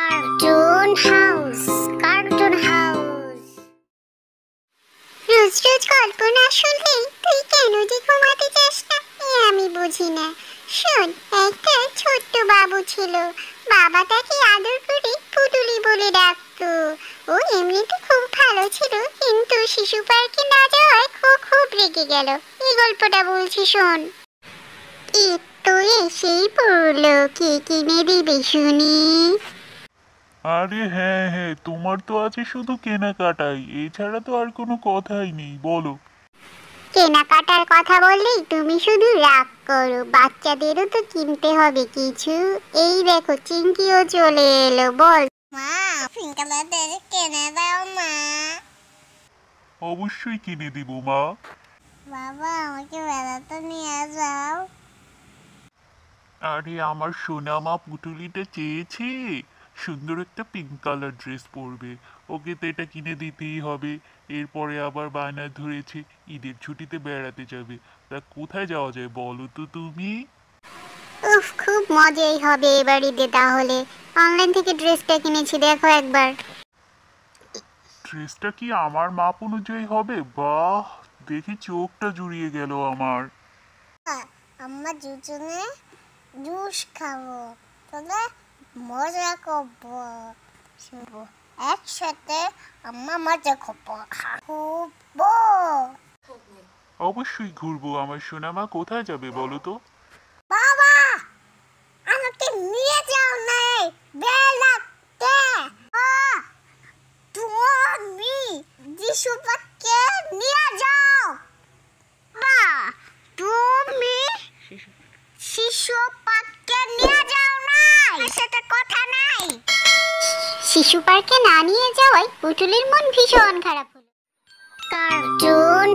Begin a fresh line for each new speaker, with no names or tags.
Cartoon house, cartoon house. রোজ রোজ গল্প না শুনলেই তুই কেন যে ঘুমাতে চাস না আমি বুঝি না। শোন, একটা ছোট্ট বাবু ছিল, বাবা তাকে আদর করে পুটুলি বলে ডাকতো। ও এমনিতে খুব ভালো ছিল, কিন্তু শিশু পার্কে না যাওয়ায় খুব রেগে গেল। এই গল্পটা বলছি শোন। তো এসেই পড়লো, কে কিনে দিবে শুনি?
আরে হ্যাঁ হ্যাঁ, তোমার তো আছে শুধু কেনাকাটাই, এছাড়া তো আর কোনো কথাই নেই, বলো।
কেনাকাটার কথা বললেই তুমি শুধু রাগ করো, বাচ্চাদেরও তো কিনতে হবে কিছু। এই দেখো চিঙ্কিও চলে এলো, বল মা পিঙ্কালাদের কিনে দাও মা।
অবশ্যই কিনে দিব মা।
বাবা আমাকে বেড়াতে নিয়ে যাও।
আরে আমার সোনা মা পুটুলিটা চেয়েছে, সুন্দর একটা পিঙ্ক কালার ড্রেস পরবে, ওকে তো এটা কিনে দিতেই হবে। এরপরে আবার বায়না ধরেছে ঈদের ছুটিতে বেড়াতে যাবে। তা কোথায় যাওয়া যায় বলো তো তুমি?
উফ, খুব মজাই হবে এবার ঈদে। তাহলে অনলাইন থেকে ড্রেসটা কিনেছি, দেখো একবার।
ড্রেসটা কি আমার মাপ অনুযায়ী হবে? বাহ, দেখি চোখটা জুড়িয়ে গেল আমার।
আমরা দুজনে জুস খাবো, তবে মজা করবো, শুনবো একসাথে। আমরা মজা করবো, ঘুরবো।
অবশ্যই ঘুরবো। আমার সোনা মা কোথায় যাবে বলো তো?
বাবা আমাকে নিয়ে যাও নাই বেলাতে। তুমি যিশু পাককে নিয়ে যাও। মা তুমি শিশু পার্কে নিয়ে যাও নাই, সাথে কথা নাই। শিশু পার্কে না নিয়ে যাওয়ায় পুতুলের মন ভীষণ খারাপ হলো। কার্টুন